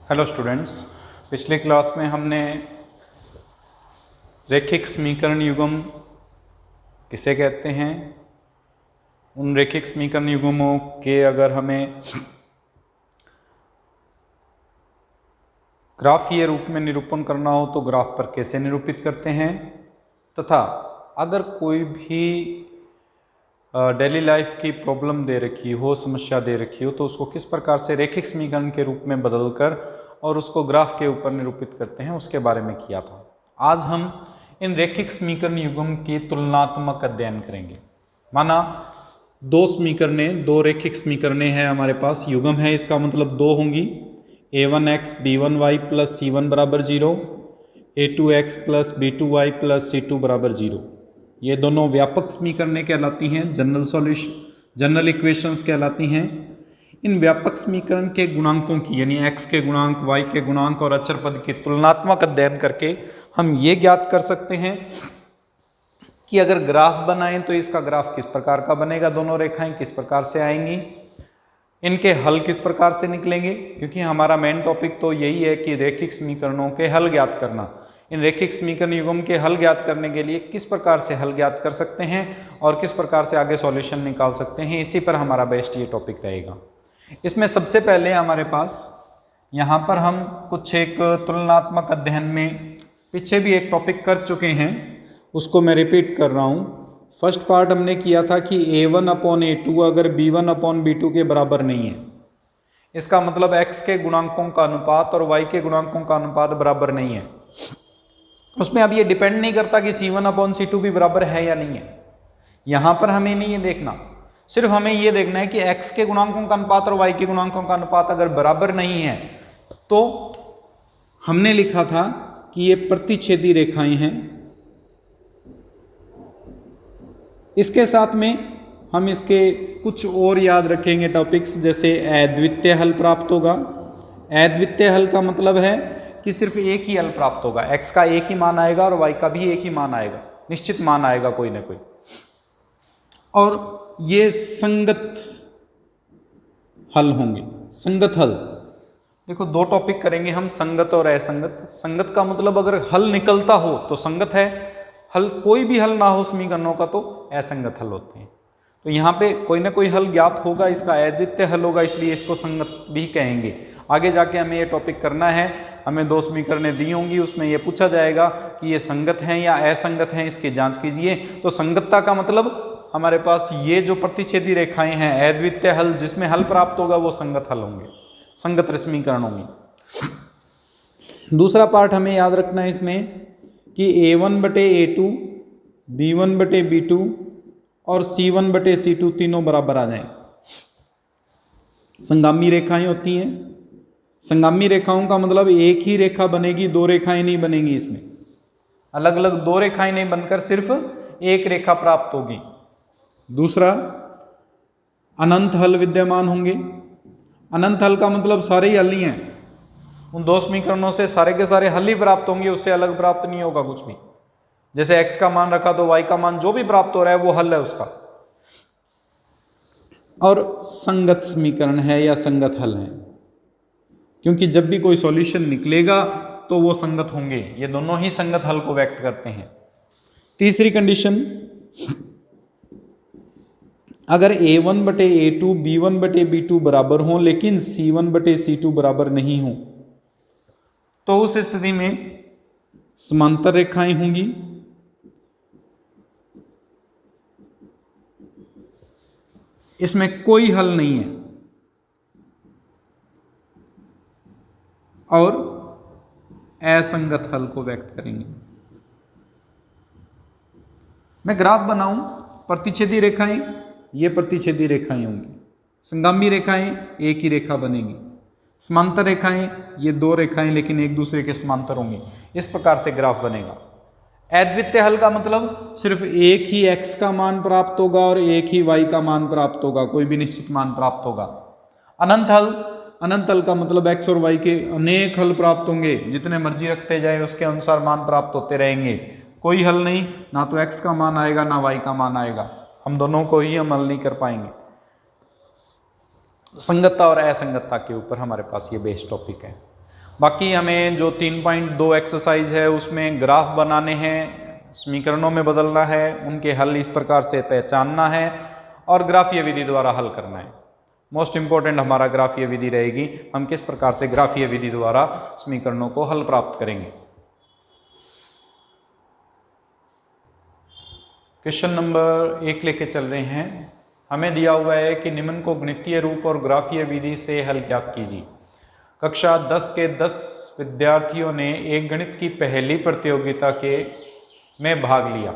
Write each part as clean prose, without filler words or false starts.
Hello students, पिछले class में हमने रैखिक समीकरण युग्म किसे कहते हैं, उन रैखिक समीकरण युग्मों के अगर हमें ग्राफीय रूप में निरूपण करना हो तो ग्राफ पर कैसे निरूपित करते हैं, तथा अगर कोई भी डेली लाइफ की प्रॉब्लम दे रखी हो, समस्या दे रखी हो, तो उसको किस प्रकार से रैखिक समीकरण के रूप में बदलकर और उसको ग्राफ के ऊपर निरूपित करते हैं, उसके बारे में किया था। आज हम इन रैखिक समीकरण युग्म की तुलनात्मक अध्ययन करेंगे। माना दो रैखिक समीकरणें हैं हमारे पास, युग्म है, इसका मतलब दो होंगी, a1x b1y प्लस c1 बराबर 0, a2x plus b2y plus c2 बराबर 0। ये दोनों व्यापक समीकरणें कहलाती हैं, जनरल इक्वेशंस कहलाती हैं। इन व्यापक समीकरण के गुणांकों की, यानी x के गुणांक, y के गुणांक और अचर पद के तुलनात्मक अध्ययन करके हम ये ज्ञात कर सकते हैं कि अगर ग्राफ बनाएं तो इसका ग्राफ किस प्रकार का बनेगा, दोनों रेखाएं किस प्रकार से आएंगी, इनके हल किस प्रकार से निकलेंगे, क्योंकि हमारा मेन टॉपिक तो यही है कि रैखिक समीकरणों के हल ज्ञात करना। इन रैखिक समीकरण युग्म के हल ज्ञात करने के लिए किस प्रकार से हल ज्ञात कर सकते हैं और किस प्रकार से आगे सॉल्यूशन निकाल सकते हैं, इसी पर हमारा बेस्ट ये टॉपिक रहेगा। इसमें सबसे पहले हमारे पास यहाँ पर हम कुछ एक तुलनात्मक अध्ययन में पीछे भी एक टॉपिक कर चुके हैं, उसको मैं रिपीट कर रहा हूँ। फर्स्ट पार्ट हमने किया था कि a1/a2 अगर b1/b2 के बराबर नहीं है, इसका मतलब x के गुणांकों का अनुपात और y के गुणांकों का अनुपात बराबर नहीं है। उसमें अब ये डिपेंड नहीं करता कि c1/c2 भी बराबर है या नहीं है। यहाँ पर हमें नहीं ये देखना, सिर्फ हमें ये देखना है कि x के गुणांकों का अनुपात और y के गुणांकों का अनुपात अगर बराबर नहीं है तो हमने लिखा था कि ये प्रतिच्छेदी रेखाएं हैं। इसके साथ में हम इसके कुछ और याद रखेंगे टॉपिक्स, जैसे अद्वितीय हल प्राप्त होगा। अद्वितीय हल का मतलब है कि सिर्फ एक ही हल प्राप्त होगा, x का एक ही मान आएगा और y का भी एक ही मान आएगा, निश्चित मान आएगा कोई ना कोई। और ये संगत हल होंगे। संगत हल, देखो दो टॉपिक करेंगे हम, संगत और असंगत। संगत का मतलब अगर हल निकलता हो तो संगत है, हल कोई भी हल ना हो समीकरणों का तो असंगत हल होते हैं। तो यहाँ पे कोई ना कोई हल ज्ञात होगा, इसका अद्वितीय हल होगा, इसलिए इसको संगत भी कहेंगे। आगे जाके हमें ये टॉपिक करना है, हमें दो समीकरणें दी होंगी, उसमें ये पूछा जाएगा कि ये संगत हैं या असंगत हैं, इसकी जांच कीजिए। तो संगतता का मतलब हमारे पास ये जो प्रतिच्छेदी रेखाएं हैं, अद्वितीय हल जिसमें हल प्राप्त होगा वो संगत हल होंगे, संगत समीकरण होंगे। दूसरा पार्ट हमें याद रखना है इसमें कि a1/a2, b1/b2 और c1/c2 तीनों बराबर आ जाएं। संगामी रेखाएं होती हैं। संगामी रेखाओं का मतलब एक ही रेखा बनेगी, दो रेखाएं नहीं बनेंगी। इसमें अलग अलग दो रेखाएं नहीं बनकर सिर्फ एक रेखा प्राप्त होगी। दूसरा, अनंत हल विद्यमान होंगे। अनंत हल का मतलब सारे ही हल ही हैं, उन दो समीकरणों से सारे के सारे हल ही प्राप्त होंगे, उससे अलग प्राप्त नहीं होगा कुछ भी। जैसे x का मान रखा तो y का मान जो भी प्राप्त हो रहा है वो हल है उसका। और संगत समीकरण है या संगत हल है, क्योंकि जब भी कोई सॉल्यूशन निकलेगा तो वो संगत होंगे। ये दोनों ही संगत हल को व्यक्त करते हैं। तीसरी कंडीशन, अगर a1/a2 b1/b2 बराबर हो लेकिन c1/c2 बराबर नहीं हो, तो उस स्थिति में समांतर रेखाएं होंगी। इसमें कोई हल नहीं है और असंगत हल को व्यक्त करेंगे। मैं ग्राफ बनाऊं, प्रतिच्छेदी रेखाएं, ये प्रतिच्छेदी रेखाएं होंगी। संगामी रेखाएं एक ही रेखा बनेगी। समांतर रेखाएं ये दो रेखाएं लेकिन एक दूसरे के समांतर होंगी। इस प्रकार से ग्राफ बनेगा। अद्वितीय हल का मतलब सिर्फ एक ही x का मान प्राप्त होगा और एक ही y का मान प्राप्त होगा, कोई भी निश्चित मान प्राप्त होगा। अनंत हल का मतलब x और y के अनेक हल प्राप्त होंगे, जितने मर्जी रखते जाए उसके अनुसार मान प्राप्त होते रहेंगे। कोई हल नहीं, ना तो x का मान आएगा ना y का मान आएगा, हम दोनों को ही हम हल नहीं कर पाएंगे। संगतता और असंगतता के ऊपर हमारे पास ये बेस टॉपिक है। बाकी हमें जो 3.2 एक्सरसाइज है उसमें ग्राफ बनाने हैं, समीकरणों में बदलना है, उनके हल इस प्रकार से पहचानना है और ग्राफीय विधि द्वारा हल करना है। मोस्ट इंपॉर्टेंट हमारा ग्राफीय विधि रहेगी, हम किस प्रकार से ग्राफीय विधि द्वारा समीकरणों को हल प्राप्त करेंगे। क्वेश्चन नंबर 1 लेके चल रहे हैं। हमें दिया हुआ है कि निम्न को गणितीय रूप और ग्राफीय विधि से हल ज्ञात कीजिए। कक्षा 10 के 10 विद्यार्थियों ने एक गणित की पहली प्रतियोगिता में भाग लिया।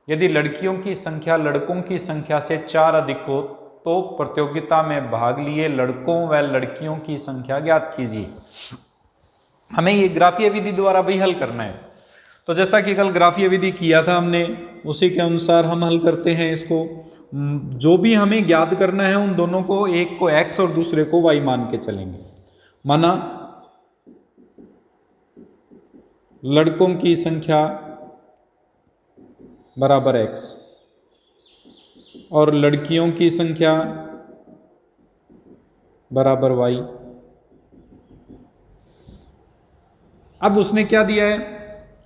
यदि लड़कियों की संख्या लड़कों की संख्या से 4 अधिक हो तो प्रतियोगिता में भाग लिए लड़कों व लड़कियों की संख्या ज्ञात कीजिए। हमें ये ग्राफीय विधि द्वारा भी हल करना है। तो जैसा कि कल ग्राफीय विधि किया था हमने, उसी के अनुसार हम हल करते हैं इसको। जो भी हमें ज्ञात करना है उन दोनों को, एक को x और दूसरे को y मान के चलेंगे। माना लड़कों की संख्या बराबर x और लड़कियों की संख्या बराबर y। अब उसने क्या दिया है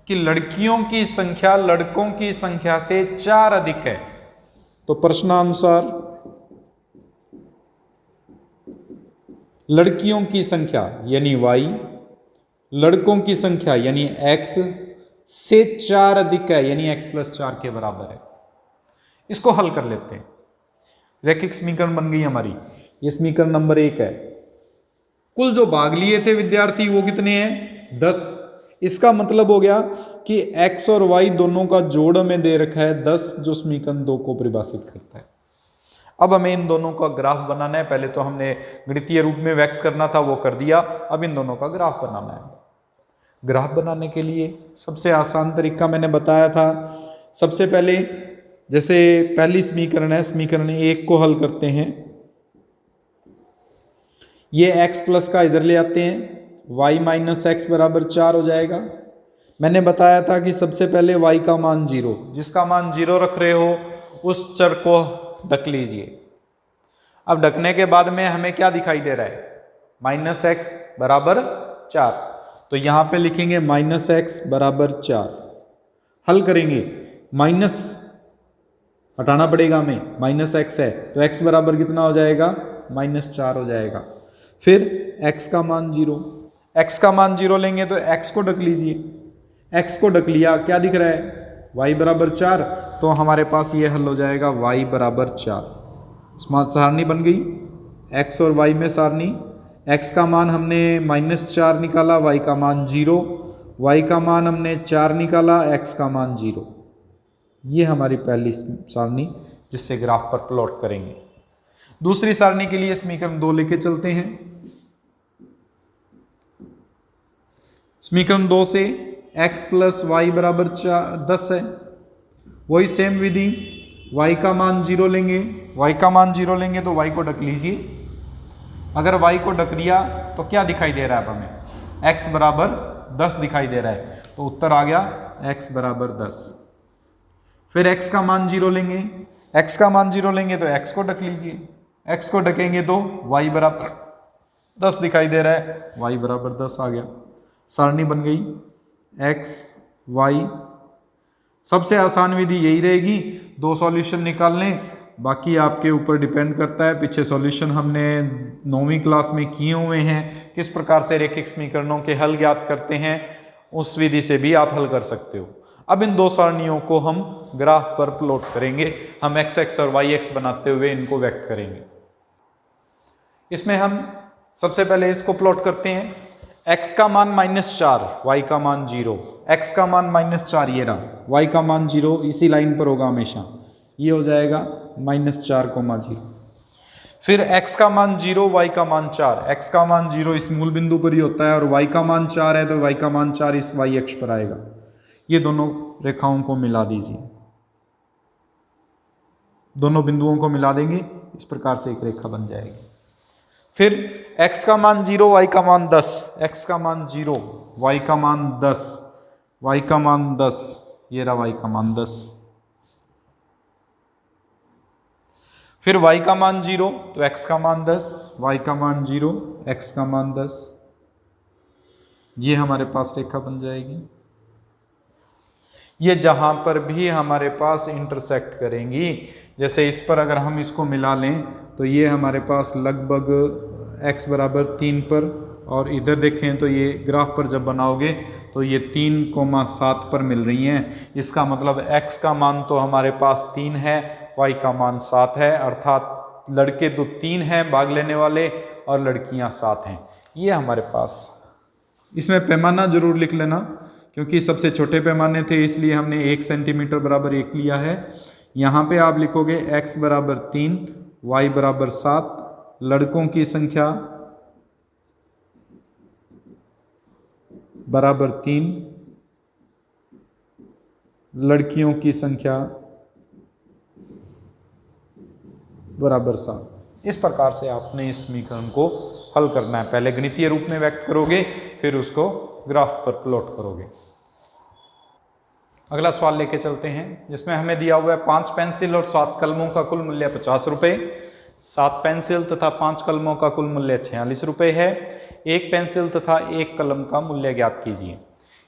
कि लड़कियों की संख्या लड़कों की संख्या से 4 अधिक है। तो प्रश्नानुसार लड़कियों की संख्या यानी y, लड़कों की संख्या यानी x से 4 अधिक है यानी x + 4 के बराबर है। इसको हल कर लेते हैं। रैखिक समीकरण बन गई हमारी। ये समीकरण नंबर 1 है। कुल जो भाग लिए थे विद्यार्थी वो कितने हैं? 10। इसका मतलब हो गया कि x और y दोनों का जोड़ हमें दे रखा है 10, जो समीकरण 2 को परिभाषित करता है। अब हमें इन दोनों का ग्राफ बनाना है। पहले तो हमने गणितीय रूप में व्यक्त करना था, वो कर दिया। अब इन दोनों का ग्राफ बनाना है। ग्राफ बनाने के लिए सबसे आसान तरीका मैंने बताया था। सबसे पहले जैसे पहली समीकरण है, समीकरण 1 को हल करते हैं। ये x प्लस का इधर ले आते हैं, y - x बराबर 4 हो जाएगा। मैंने बताया था कि सबसे पहले y का मान 0, जिसका मान 0 रख रहे हो उस चर को ढक लीजिए। अब ढकने के बाद में हमें क्या दिखाई दे रहा है? -x बराबर 4। तो यहां पे लिखेंगे -x बराबर 4। हल करेंगे, माइनस हटाना पड़ेगा हमें, -x है तो x बराबर कितना हो जाएगा? -4 हो जाएगा। फिर x का मान 0, x का मान 0 लेंगे तो x को ढक लीजिए। x को ढक लिया, क्या दिख रहा है? y बराबर 4। तो हमारे पास ये हल हो जाएगा y बराबर 4। सारणी बन गई, x और y में सारणी। x का मान हमने -4 निकाला, y का मान 0, y का मान हमने 4 निकाला, x का मान 0। ये हमारी पहली सारणी जिससे ग्राफ पर प्लॉट करेंगे। दूसरी सारणी के लिए समीकरण 2 लेके चलते हैं। समीकरण 2 से x + y बराबर 10 है। वही सेम विधि, y का मान 0 लेंगे, y का मान 0 लेंगे तो y को ढक लीजिए। अगर y को ढक दिया तो क्या दिखाई दे रहा है अब हमें? x बराबर 10 दिखाई दे रहा है। तो उत्तर आ गया x बराबर 10। फिर x का मान 0 लेंगे, x का मान 0 लेंगे तो x को ढक लीजिए। x को ढकेंगे तो y बराबर 10 दिखाई दे रहा है, y बराबर 10 आ गया। सारणी बन गई x y। सबसे आसान विधि यही रहेगी, 2 सॉल्यूशन निकाल लें। बाकी आपके ऊपर डिपेंड करता है। पीछे सॉल्यूशन हमने 9वीं क्लास में किए हुए हैं। किस प्रकार से रैखिक समीकरणों के हल ज्ञात करते हैं, उस विधि से भी आप हल कर सकते हो। अब इन 2 सारणियों को हम ग्राफ पर प्लॉट करेंगे। हम x और y बनाते हुए इनको व्यक्त करेंगे। इसमें हम सबसे पहले इसको प्लॉट करते हैं। x का मान -4, y का मान 0। x का मान -4 ये रहा, y का मान 0 इसी लाइन पर होगा हमेशा। ये हो जाएगा -4, 0। फिर x का मान 0, y का मान 4। x का मान 0 इस मूल बिंदु पर ही होता है और y का मान 4 है तो y का मान 4 इस y अक्ष पर आएगा। ये दोनों रेखाओं को मिला दीजिए। दोनों बिंदुओं को मिला देंगे, इस प्रकार से एक रेखा बन जाएगी। फिर x का मान 0, y का मान 10। x का मान 0, y का मान 10, y का मान 10, ये रहा y का मान 10। फिर y का मान 0 तो x का मान 10, y का मान 0, x का मान 10। ये हमारे पास रेखा बन जाएगी। ये जहाँ पर भी हमारे पास इंटरसेक्ट करेंगी, जैसे इस पर अगर हम इसको मिला लें तो ये हमारे पास लगभग x बराबर 3 पर, और इधर देखें तो ये ग्राफ पर जब बनाओगे तो ये 3,7 पर मिल रही हैं। इसका मतलब x का मान तो हमारे पास 3 है, y का मान 7 है, अर्थात लड़के तो 3 हैं भाग लेने वाले और लड़कियां 7 हैं। ये हमारे पास, इसमें पैमाना जरूर लिख लेना क्योंकि सबसे छोटे पैमाने थे इसलिए हमने 1 सेंटीमीटर बराबर 1 लिया है। यहाँ पे आप लिखोगे x बराबर 3, y बराबर 7, लड़कों की संख्या बराबर 3, लड़कियों की संख्या बराबर 7। इस प्रकार से आपने इस समीकरण को हल करना है। पहले गणितीय रूप में व्यक्त करोगे, फिर उसको ग्राफ पर प्लॉट करोगे। अगला सवाल लेके चलते हैं, जिसमें हमें दिया हुआ है 5 पेंसिल और 7 कलमों का कुल मूल्य 50 रुपये। 7 पेंसिल तथा 5 कलमों का कुल मूल्य 46 रुपये है। 1 पेंसिल तथा 1 कलम का मूल्य ज्ञात कीजिए।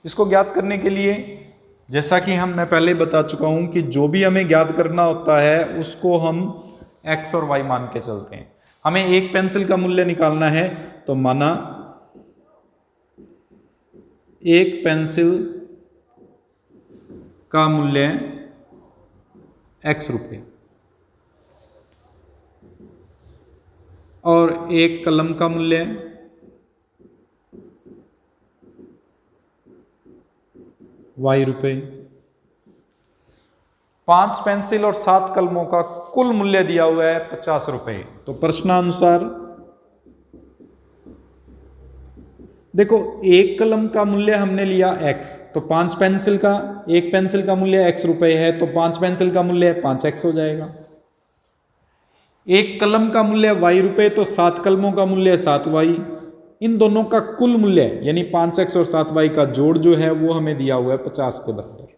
इसको ज्ञात करने के लिए, जैसा कि मैं पहले बता चुका हूं कि जो भी हमें ज्ञात करना होता है उसको हम x और y मान के चलते हैं। हमें 1 पेंसिल का मूल्य निकालना है तो माना 1 पेंसिल का मूल्य x रुपये और 1 कलम का मूल्य y रुपये। 5 पेंसिल और 7 कलमों का कुल मूल्य दिया हुआ है 50 रुपये। तो प्रश्नानुसार देखो, 1 कलम का मूल्य हमने लिया x, तो 5 पेंसिल का, 1 पेंसिल का मूल्य x रुपये है तो 5 पेंसिल का मूल्य 5x हो जाएगा। 1 कलम का मूल्य y रुपये तो 7 कलमों का मूल्य 7y। इन दोनों का कुल मूल्य यानी 5x और 7y का जोड़ जो है वो हमें दिया हुआ है 50 के बराबर।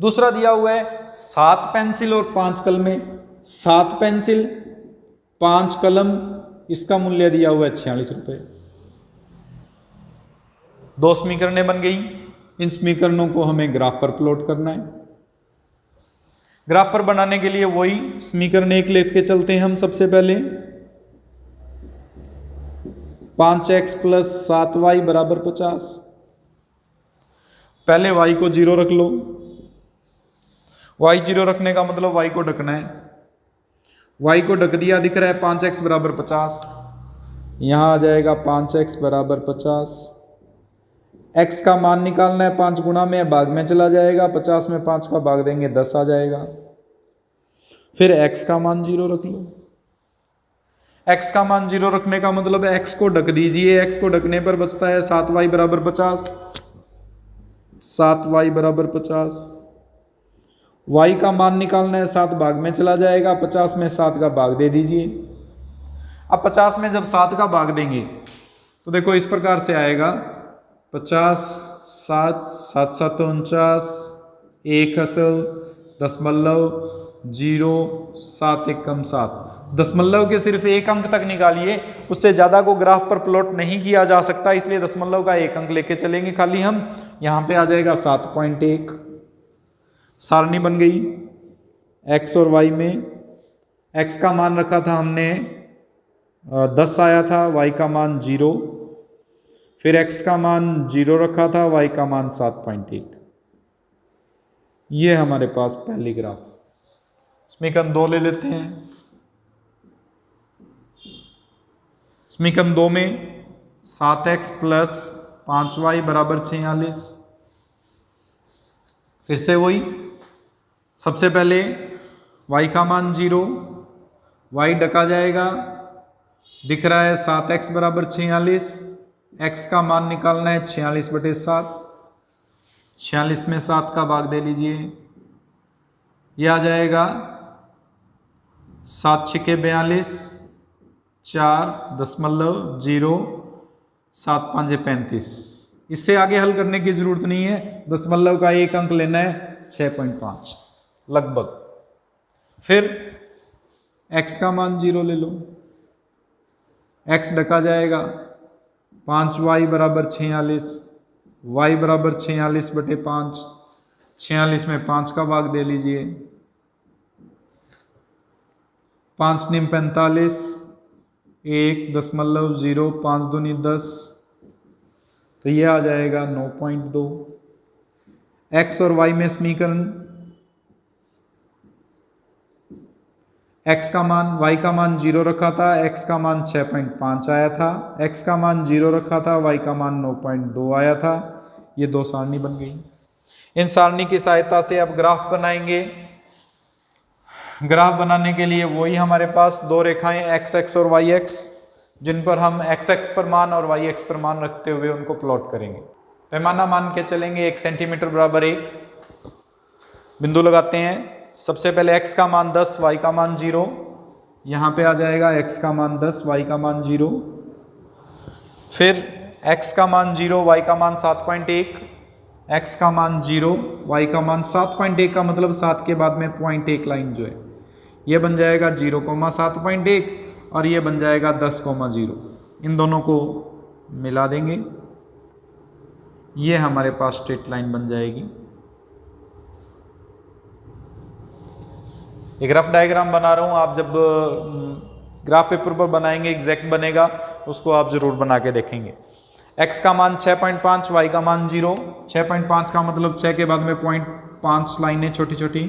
दूसरा दिया हुआ है 7 पेंसिल और 5 कलमें। 7 पेंसिल 5 कलम, इसका मूल्य दिया हुआ है 46 रुपये। 2 समीकरणें बन गई। इन समीकरणों को हमें ग्राफ पर प्लॉट करना है। ग्राफ पर बनाने के लिए वही समीकरण 1 लेके चलते हैं हम। सबसे पहले 5x प्लस 7y बराबर 50। पहले y को 0 रख लो। y 0 रखने का मतलब y को ढकना है। y को ढक दिया, दिख रहा है 5x बराबर 50। यहाँ आ जाएगा 5x बराबर 50। x का मान निकालना है, 5 गुणा में भाग में चला जाएगा, 50 में 5 का भाग देंगे 10 आ जाएगा। फिर x का मान 0 रख लो। x का मान 0 रखने का मतलब x को ढक दीजिए। x को ढकने पर बचता है 7y बराबर 50। 7y बराबर 50। y का मान निकालना है, 7 भाग में चला जाएगा, 50 में 7 का भाग दे दीजिए। अब 50 में जब 7 का भाग देंगे तो देखो इस प्रकार से आएगा 50, 7, 7 7 49, 1 असल, दशमलव, 0, 7 एकम 7। दशमलव के सिर्फ 1 अंक तक निकालिए, उससे ज़्यादा को ग्राफ पर प्लॉट नहीं किया जा सकता, इसलिए दशमलव का 1 अंक लेके चलेंगे खाली हम। यहाँ पे आ जाएगा 7.1। सारणी बन गई। x और y में x का मान रखा था हमने 10 आया था, y का मान 0, फिर x का मान 0 रखा था, y का मान 7.1। ये हमारे पास पहली ग्राफ। समीकरण 2 ले लेते हैं। समीकरण 2 में 7x प्लस 5y बराबर 46। फिर से वही, सबसे पहले y का मान 0, y ढका जाएगा, दिख रहा है 7x बराबर 46। x का मान निकालना है 46/7। 46 में 7 का भाग दे लीजिए, यह आ जाएगा 7 छिके 42, 4.0, 7 5 35। इससे आगे हल करने की जरूरत नहीं है, दशमलव का 1 अंक लेना है 6.5 लगभग। फिर x का मान 0 ले लो, x ढका जाएगा, 5y बराबर 46, y बराबर 46/5, 46 में 5 का भाग दे लीजिए, 5 × 45, 1.0, 5 दूनी 10, तो ये आ जाएगा 9.2। x और y में समीकरण, x का मान, y का मान 0 रखा था, x का मान 6.5 आया था, x का मान 0 रखा था, y का मान 9.2 आया था। ये दो सारणी बन गई। इन सारणी की सहायता से अब ग्राफ बनाएंगे। ग्राफ बनाने के लिए वही हमारे पास दो रेखाएं x और y, जिन पर हम x पर मान और y पर मान रखते हुए उनको प्लॉट करेंगे। पैमाना मान के चलेंगे, 1 सेंटीमीटर बराबर 1। बिंदु लगाते हैं। सबसे पहले x का मान 10, y का मान 0, यहाँ पे आ जाएगा x का मान 10, y का मान 0। फिर x का मान 0, y का मान 7.1, x का मान 0, y का मान 7.1 का मतलब 7 के बाद में 0.1 लाइन जो है ये बन जाएगा 0,7.1 और ये बन जाएगा 10,0। इन दोनों को मिला देंगे, ये हमारे पास स्ट्रेट लाइन बन जाएगी। एक रफ डायग्राम बना रहा हूँ, आप जब ग्राफ पेपर पर बनाएंगे एग्जैक्ट बनेगा, उसको आप जरूर बना के देखेंगे। x का मान 6.5, y का मान 0। 6.5 का मतलब 6 के बाद में 0.5 लाइनें छोटी छोटी,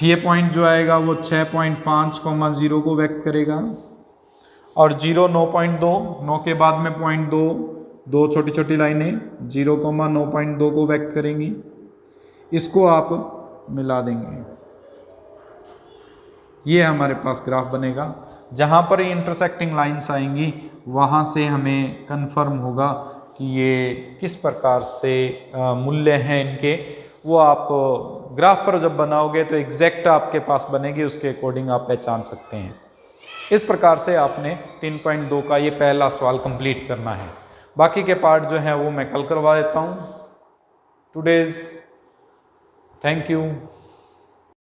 ये पॉइंट जो आएगा वो 6.5,0 को व्यक्त करेगा। और 0 9.2, 9 के बाद में 0.2, दो छोटी छोटी लाइनें 0,9.2 को व्यक्त करेंगी। इसको आप मिला देंगे, ये हमारे पास ग्राफ बनेगा। जहाँ पर इंटरसेक्टिंग लाइंस आएंगी वहाँ से हमें कंफर्म होगा कि ये किस प्रकार से मूल्य हैं इनके, वो आप ग्राफ पर जब बनाओगे तो एग्जैक्ट आपके पास बनेगी, उसके अकॉर्डिंग आप पहचान सकते हैं। इस प्रकार से आपने 3.2 का ये पहला सवाल कंप्लीट करना है। बाकी के पार्ट जो है वो मैं कल करवा देता हूँ। Today's thank you.